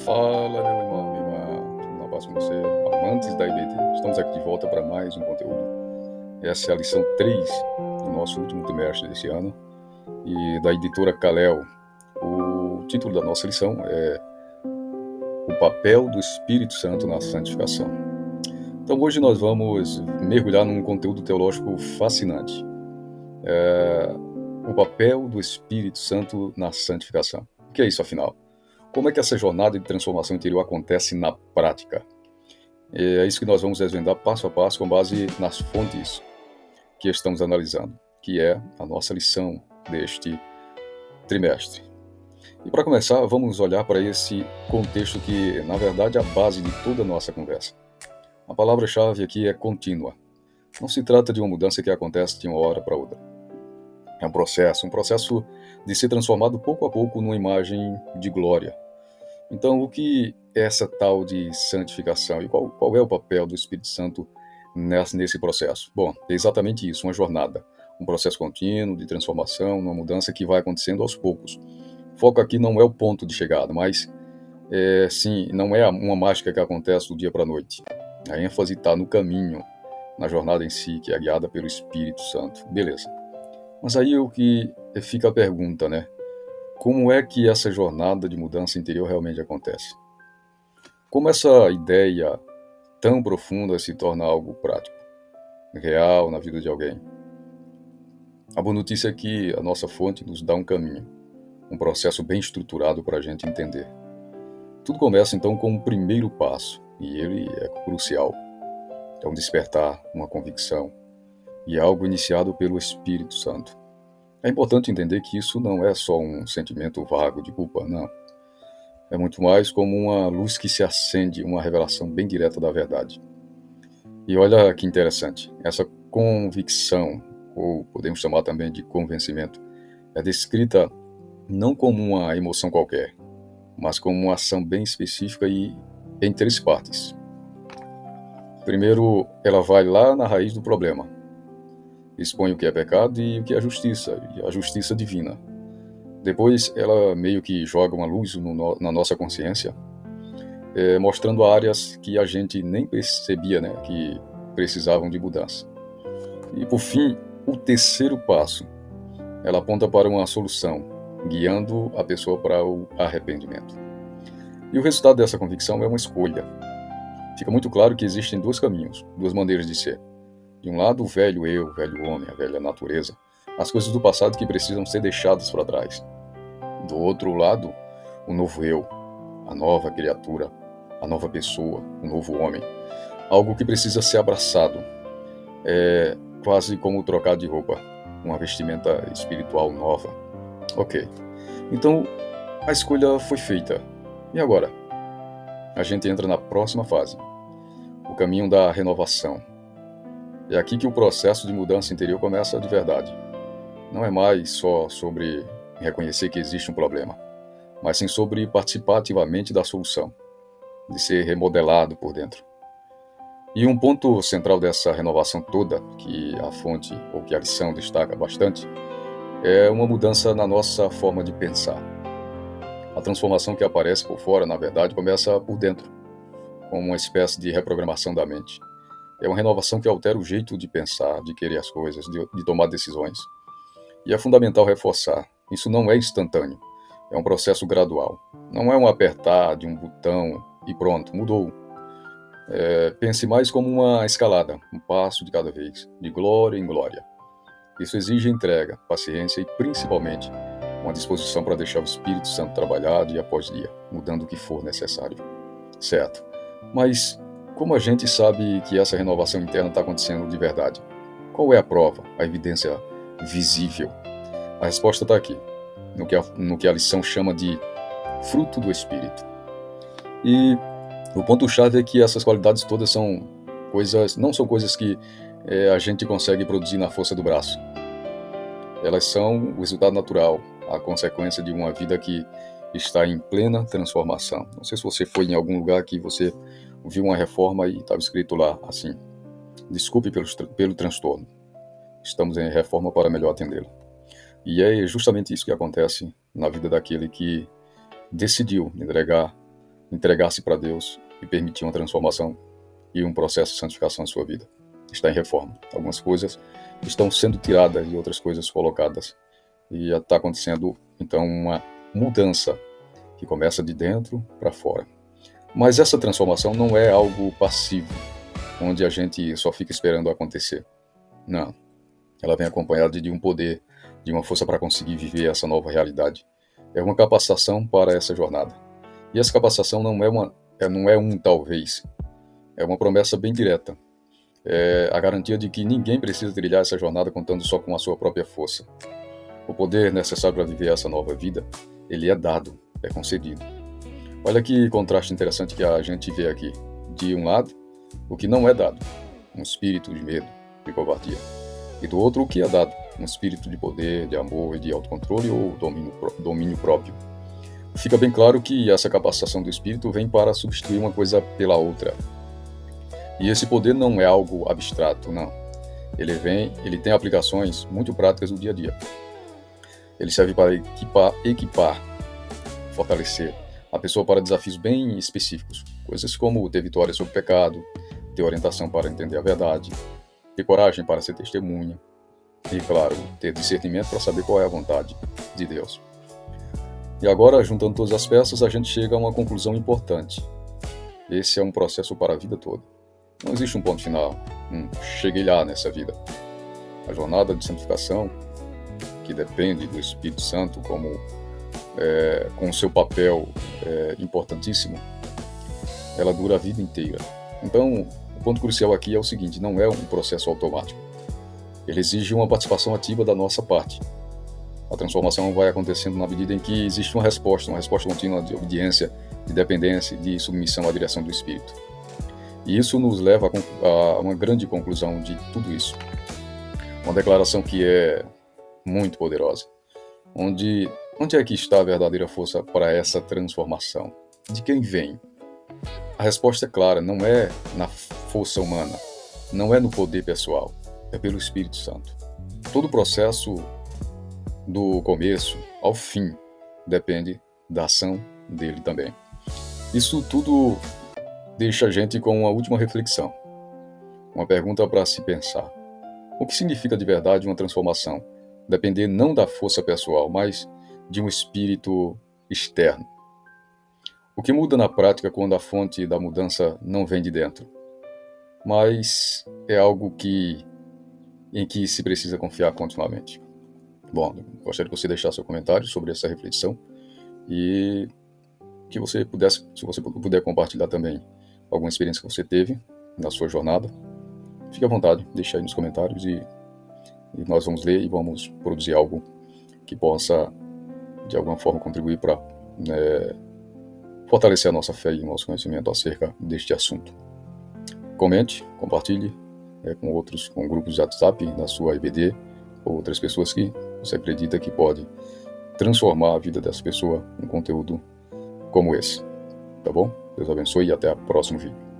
Fala, meu irmão, minha irmã, tudo na paz com você, amantes da IBD. Estamos aqui de volta para mais um conteúdo. Essa é a lição 3 do nosso último trimestre desse ano e da editora Kalel. O título da nossa lição é O Papel do Espírito Santo na Santificação. Então hoje nós vamos mergulhar num conteúdo teológico fascinante. O papel do Espírito Santo na santificação. O que é isso, afinal? Como é que essa jornada de transformação interior acontece na prática? É isso que nós vamos desvendar passo a passo com base nas fontes que estamos analisando, que é a nossa lição deste trimestre. E para começar, vamos olhar para esse contexto que, na verdade, é a base de toda a nossa conversa. A palavra-chave aqui é contínua. Não se trata de uma mudança que acontece de uma hora para outra. É um processo de ser transformado pouco a pouco numa imagem de glória. Então, o que é essa tal de santificação e qual é o papel do Espírito Santo nesse processo? Bom, é exatamente isso, uma jornada, um processo contínuo de transformação, uma mudança que vai acontecendo aos poucos. O foco aqui não é o ponto de chegada, mas sim, não é uma mágica que acontece do dia para a noite. A ênfase está no caminho, na jornada em si, que é guiada pelo Espírito Santo. Beleza. Mas aí o que fica a pergunta, né? Como é que essa jornada de mudança interior realmente acontece? Como essa ideia tão profunda se torna algo prático, real na vida de alguém? A boa notícia é que a nossa fonte nos dá um caminho, um processo bem estruturado para a gente entender. Tudo começa então com um primeiro passo, e ele é crucial. É um despertar, uma convicção, e é algo iniciado pelo Espírito Santo. É importante entender que isso não é só um sentimento vago de culpa, não. É muito mais como uma luz que se acende, uma revelação bem direta da verdade. E olha que interessante, essa convicção, ou podemos chamar também de convencimento, é descrita não como uma emoção qualquer, mas como uma ação bem específica e em três partes. Primeiro, ela vai lá na raiz do problema, expõe o que é pecado e o que é justiça, e a justiça divina. Depois, ela meio que joga uma luz na nossa consciência, mostrando áreas que a gente nem percebia, né, que precisavam de mudança. E, por fim, o terceiro passo, ela aponta para uma solução, guiando a pessoa para o arrependimento. E o resultado dessa convicção é uma escolha. Fica muito claro que existem dois caminhos, duas maneiras de ser. De um lado, o velho eu, o velho homem, a velha natureza, as coisas do passado que precisam ser deixadas para trás. Do outro lado, o novo eu, a nova criatura, a nova pessoa, o novo homem. Algo que precisa ser abraçado. É quase como trocar de roupa, uma vestimenta espiritual nova. Ok. Então, a escolha foi feita. E agora? A gente entra na próxima fase, o caminho da renovação. É aqui que o processo de mudança interior começa de verdade. Não é mais só sobre reconhecer que existe um problema, mas sim sobre participar ativamente da solução, de ser remodelado por dentro. E um ponto central dessa renovação toda, que a fonte ou que a lição destaca bastante, é uma mudança na nossa forma de pensar. A transformação que aparece por fora, na verdade, começa por dentro, como uma espécie de reprogramação da mente. É uma renovação que altera o jeito de pensar, de querer as coisas, de tomar decisões. E é fundamental reforçar, isso não é instantâneo, é um processo gradual. Não é um apertar de um botão e pronto, mudou. Pense mais como uma escalada, um passo de cada vez, de glória em glória. Isso exige entrega, paciência e, principalmente, uma disposição para deixar o Espírito Santo trabalhar dia após dia, mudando o que for necessário. Certo. Mas como a gente sabe que essa renovação interna está acontecendo de verdade? Qual é a prova, a evidência visível? A resposta está aqui, no que a lição chama de fruto do Espírito. E o ponto-chave é que essas qualidades todas não são coisas que a gente consegue produzir na força do braço. Elas são o resultado natural, a consequência de uma vida que está em plena transformação. Não sei se você foi em algum lugar que você viu uma reforma e estava escrito lá assim: desculpe pelo transtorno. Estamos em reforma para melhor atendê-lo. E é justamente isso que acontece na vida daquele que decidiu entregar entregar-se para Deus e permitir uma transformação e um processo de santificação na sua vida. Está em reforma. Algumas coisas estão sendo tiradas e outras coisas colocadas. E já está acontecendo, então, uma mudança que começa de dentro para fora. Mas essa transformação não é algo passivo, onde a gente só fica esperando acontecer. Não. Ela vem acompanhada de um poder, de uma força para conseguir viver essa nova realidade. É uma capacitação para essa jornada. E essa capacitação não é um talvez. É uma promessa bem direta. É a garantia de que ninguém precisa trilhar essa jornada contando só com a sua própria força. O poder necessário para viver essa nova vida, ele é dado, é concedido. Olha que contraste interessante que a gente vê aqui. De um lado, o que não é dado, um espírito de medo, de covardia. E do outro, o que é dado, um espírito de poder, de amor e de autocontrole ou domínio próprio. Fica bem claro que essa capacitação do espírito vem para substituir uma coisa pela outra. E esse poder não é algo abstrato, não. Ele tem aplicações muito práticas no dia a dia. Ele serve para equipar, fortalecer a pessoa para desafios bem específicos. Coisas como ter vitória sobre o pecado, ter orientação para entender a verdade, ter coragem para ser testemunha e, claro, ter discernimento para saber qual é a vontade de Deus. E agora, juntando todas as peças, a gente chega a uma conclusão importante. Esse é um processo para a vida toda. Não existe um ponto final. Cheguei lá nessa vida. A jornada de santificação, que depende do Espírito Santo com o seu papel importantíssimo, ela dura a vida inteira. Então, o ponto crucial aqui é o seguinte: não é um processo automático. Ele exige uma participação ativa da nossa parte. A transformação vai acontecendo na medida em que existe uma resposta contínua de obediência, de dependência, de submissão à direção do Espírito. E isso nos leva a uma grande conclusão de tudo isso. Uma declaração que é muito poderosa. Onde é que está a verdadeira força para essa transformação? De quem vem? A resposta é clara, não é na força humana, não é no poder pessoal, é pelo Espírito Santo. Todo o processo, do começo ao fim, depende da ação dele também. Isso tudo deixa a gente com uma última reflexão, uma pergunta para se pensar. O que significa de verdade uma transformação? Depender não da força pessoal, mas de um espírito externo. O que muda na prática quando a fonte da mudança não vem de dentro? Mas é algo em que se precisa confiar continuamente. Bom, gostaria que você deixasse seu comentário sobre essa reflexão e que você pudesse, se você puder compartilhar também alguma experiência que você teve na sua jornada, fique à vontade, deixe aí nos comentários e nós vamos ler e vamos produzir algo que possa, de alguma forma, contribuir para fortalecer a nossa fé e o nosso conhecimento acerca deste assunto. Comente, compartilhe com grupos de WhatsApp da sua IBD ou outras pessoas que você acredita que pode transformar a vida dessa pessoa em conteúdo como esse. Tá bom? Deus abençoe e até o próximo vídeo.